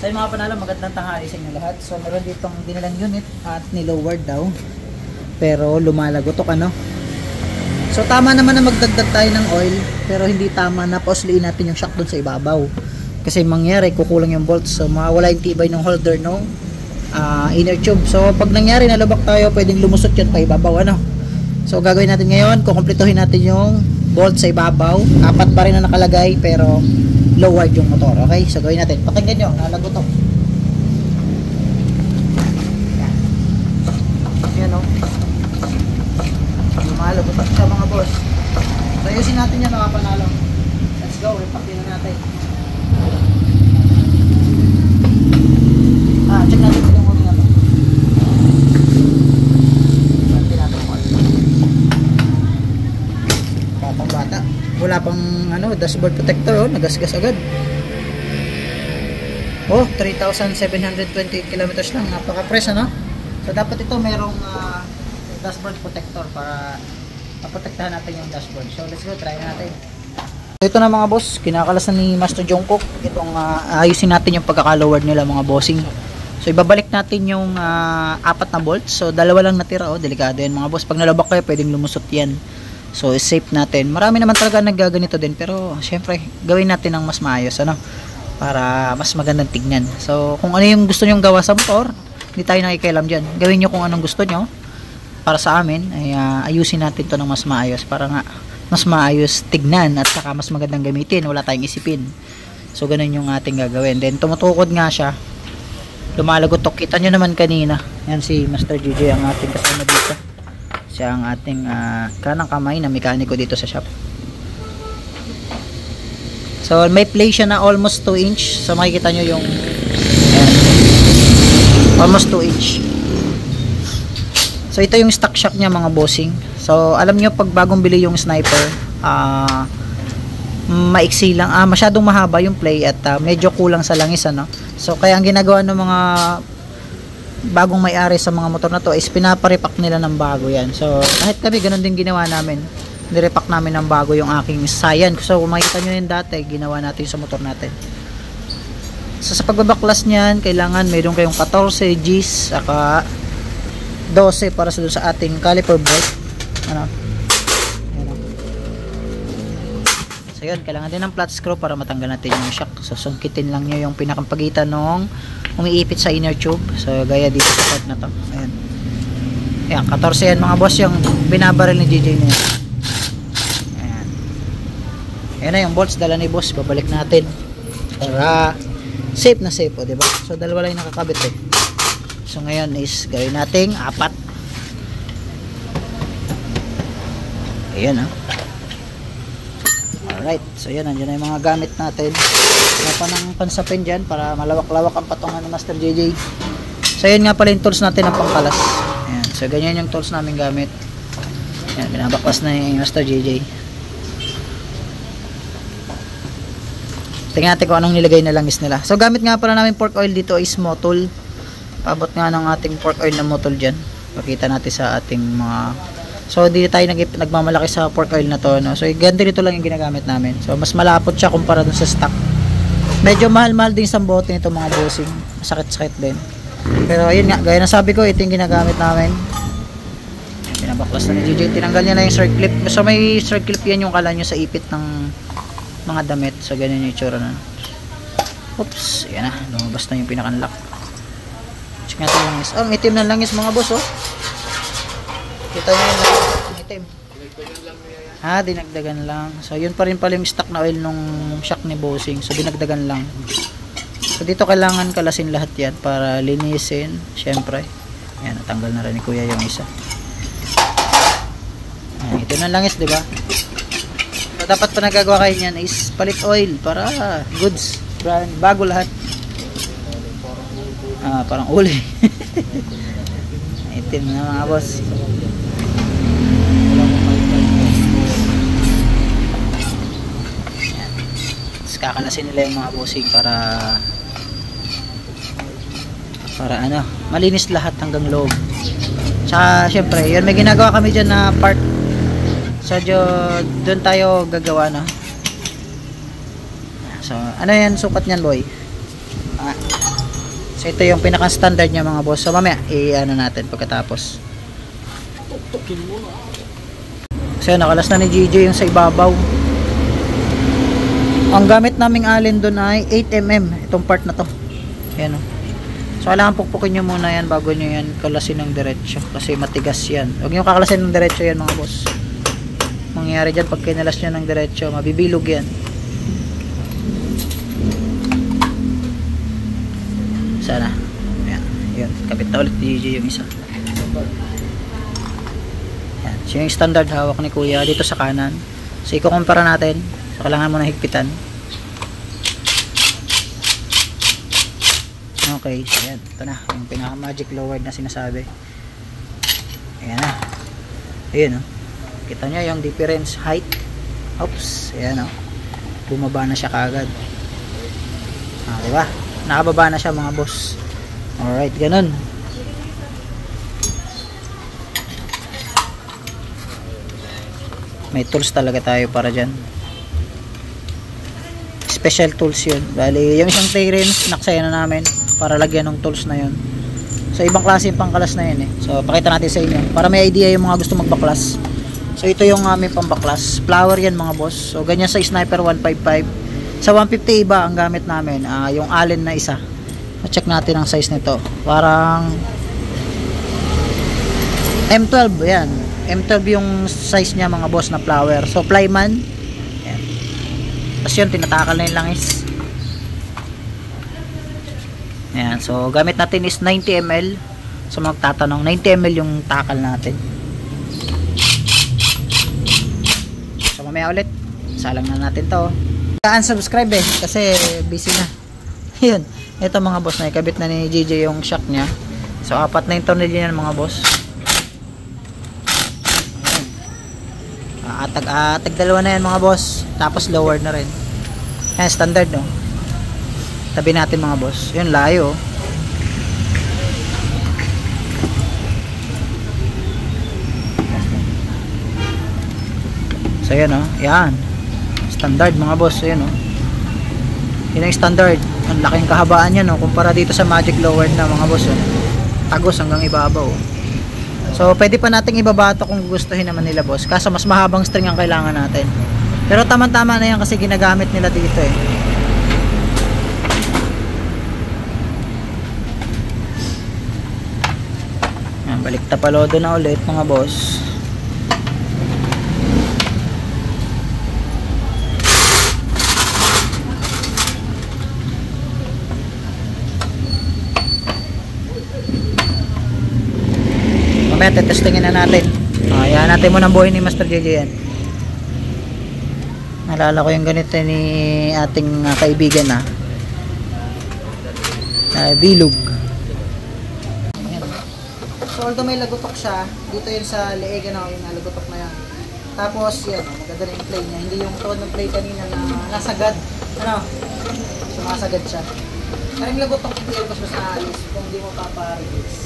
So yung mga panalo, magandang tanghali sa inyo lahat. So meron ditong dinalang unit at nilowered daw. Pero lumalagotok ano. So tama naman na magdagdag tayo ng oil, pero hindi tama na pausliin natin yung shock dun sa ibabaw. Kasi mangyari, kukulang yung bolts. So mawawala yung tibay ng holder ng inner tube. So pag nangyari nalubak tayo, pwedeng lumusot yun pa ibabaw ano. So gagawin natin ngayon, kukumpletuhin natin yung bolt sa ibabaw. 4 pa rin na nakalagay pero lowered yung motor. Okay, so gawin natin. Pakinggan nyo, nalagotok. Yan o. Lumalagotok siya mga boss. So ayusin natin yan mga panalo. Let's go, repack din natin. Check natin kung yung muli na to. Natin natin yung oil. Batang bata. Wala pang ano, dashboard protector, oh, nagasgas agad. Oh, 3,728 kilometers lang, napaka-fresh ano. So dapat ito merong dashboard protector para maprotektahan natin yung dashboard. So let's go, try natin. Ito na mga boss, kinakalasan ni Master Jungkook. Itong ayusin natin yung pagkaka-lowered nila mga bossing. So ibabalik natin yung 4 na bolts. So dalawa lang natira, oh, delikado yan mga boss. Pag nalabak kayo, pwedeng lumusot yan. So safe natin. Marami naman talaga naggaganito din, pero syempre gawin natin ng mas maayos ano, para mas magandang tignan. So kung ano yung gusto niyo gawa sa motor, hindi tayo nakikialam diyan. Gawin niyo kung anong gusto niyo. Para sa amin ay ayusin natin 'to ng mas maayos para nga mas maayos tignan at saka mas magandang gamitin, wala tayong isipin. So ganun yung ating gagawin. Then tumutukod nga siya. Lumalagotok. Kita nyo naman kanina. Yan si Master JJ ang ating kasama dito. Siya ang ating kanang kamay na mekaniko dito sa shop. So may play siya na almost 2 inch. So makikita nyo yung almost 2 inch. So ito yung stock shock niya mga bossing. So alam nyo pag bagong bili yung sniper, maiksi lang, masyadong mahaba yung play at medyo kulang sa langis ano. So kaya ang ginagawa ng mga bagong may-ari sa mga motor na to is pinaparepack nila ng bago yan. So kahit kami ganun din ginawa namin, nirepack namin ng bago yung aking Scion. So kung makita nyo yun dati, ginawa natin sa motor natin. So sa pagbabaklas nyan, kailangan mayroon kayong 14 Gs saka 12 para sa ating caliper brake ano. So yun, kailangan din ng flat screw para matanggal natin yung shock. So sungkitin lang nyo yung pinakapagitan nung umiipit sa inner tube. So gaya dito sa part na to. Ayan. Ayan, 14 yan mga boss yung binabaril ni JJ na yan. Ayan. Ayan na yung bolts, dala ni boss. Babalik natin para safe na safe, o diba? So dalawa lang yung nakakabit eh. So ngayon is gawin nating 4. Ayan ha. Alright, so yan, nandiyan na yung mga gamit natin. Wala pa ng pansapin dyan para malawak-lawak ang patungan ng Master JJ. So yan nga pala yung tools natin ng pangkalas. Ayan, so ganyan yung tools namin gamit. Ayan, binabaklas na yung Master JJ. Tingnan natin kung anong nilagay na langis nila. So gamit nga pala namin pork oil dito is Motul. Paabot nga ng ating pork oil na Motul dyan. Pakita natin sa ating mga... So hindi tayo nagmamalaki sa pork oil na to no? So ganito dito lang yung ginagamit namin. So mas malapot siya kumpara dun sa stock. Medyo mahal-mahal din sa bote nito mga bossing. Masakit-sakit din. Pero ayun nga, gaya na sabi ko, ito yung ginagamit namin. Pinabaklas na ni JJ. Tinanggal niya na yung circle clip. So may circle clip yan yung kala nyo sa ipit ng mga damit. So ganyan yung itsura na. Oops, yan na. Lumabas na yung pinakanlock. Check natin yung langis. Oh, itim na langis mga boss oh. Kita nyo yung itim. Dinagdagan lang. So yun pa rin pala yung stock na oil nung shock ni bossing. So dinagdagan lang. So dito kailangan kalasin lahat yan para linisin. Syempre. Ayan, natanggal na rin ni kuya yung isa. Ayan, ito na langis, diba? So dapat pa nagagawa kayo nyan is palit oil para goods. Brand, bago lahat. Parang uli. Itim na mga boss. Kakalasin nila yung mga bossing para ano, malinis lahat hanggang loob. Tsaka syempre, yun may ginagawa kami dyan na part. So doon tayo gagawa na. So ano yan sukat niyan boy? So ito yung pinaka standard niya mga boss. So mamaya i-ano natin pagkatapos. So nakalas na ni GJ yung sa ibabaw. Ang gamit naming alin doon ay 8mm itong part na to. Ayan o. So kailangan pukpukin nyo muna yan bago nyo yan kalasin ng diretso kasi matigas yan. Huwag nyo kakalasin ng diretso yan mga boss. Mangyayari dyan pag kinalas nyo ng diretso, mabibilog yan. Sana. Ayan. Yun. Kapit na ulit DJ yung isa. Ayan. So yung standard hawak ni kuya dito sa kanan. So ikukumpara natin. So kailangan mo na higpitan. Okay, so yan, ito na yung pinaka magic lowered na sinasabi. Ayan na. Ayan o. Kita nyo yung difference height. Oops, ayan o. Bumaba na siya kaagad. Diba? Nakababa na siya mga boss. Alright, ganun. May tools talaga tayo para dyan. Special tools yun. Bali, yung isang tray rin, naksaya na namin para lagyan ng tools na yun. So ibang klase yung pangkalas na yun eh. So pakita natin sa inyo para may idea yung mga gusto magbaklas. So ito yung aming pambaklas. Flower yan mga boss. So ganyan sa Sniper 155. Sa 150 iba ang gamit namin. Yung Allen na isa. So, check natin ang size nito. Parang M12 yan. M12 yung size niya mga boss na flower. So plyman. Yan. Tapos yun tinatakal na yung langis. Ayan, so gamit natin is 90 ml. So magtatanong, 90 ml yung takal natin. So mamaya ulit, salang na natin to. Unsubscribe eh, kasi busy na. Yun, ito mga boss na ikabit na ni JJ yung shock nya. So apat na yung tornilyo yan mga boss. Atag dalawa na yan mga boss. Tapos lowered na rin. Ayan, standard no. Tabi natin mga boss. Yun, layo. So yan oh. Yan. Standard mga boss. Yan oh. Yun ang standard. Ang laking kahabaan yan oh. Kumpara dito sa Magic Lowered na mga boss oh. Tagos hanggang ibabaw oh. So pwede pa nating ibabato kung gustuhin naman nila boss. Kaso mas mahabang string ang kailangan natin. Pero tama-tama na yan kasi ginagamit nila dito eh. Balik tapalodo na ulit mga boss. Mamaya tetestingin na natin. Ayan natin muna ang buhay ni Master JJ yan. Nalala ko yung ganito ni ating kaibigan na bilog. So although may lagutok siya, dito yun sa leeg ano, yung lagutok na yan. Tapos yan, maganda rin yung play niya. Hindi yung tuwad ng play kanina na nasagad. Ano? Sumasagad siya. Karing lagutok hindi yung mas naalis kung hindi mo paparelease.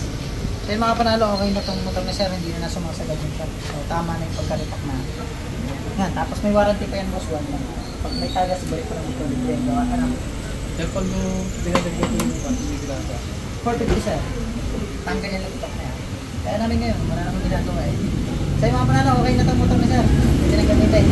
So yung mga panalo, okay na itong motor na sir, hindi na sumasagad yung shop. So tama na yung pagkalipak na. Yan, tapos may warranty pa yan boss 1 lang. Pag may tagas, balik pa lang ito. Libre yung gawa. Ano? Kaya pag pinadagdag yung pag-imigrasa? 40 sir. Tanggal yung lagutok na yan. Kaya namin ngayon, wala naman ginagawa eh. Sa mga panalo, okay na itong motor na sir. Hindi na gamitin.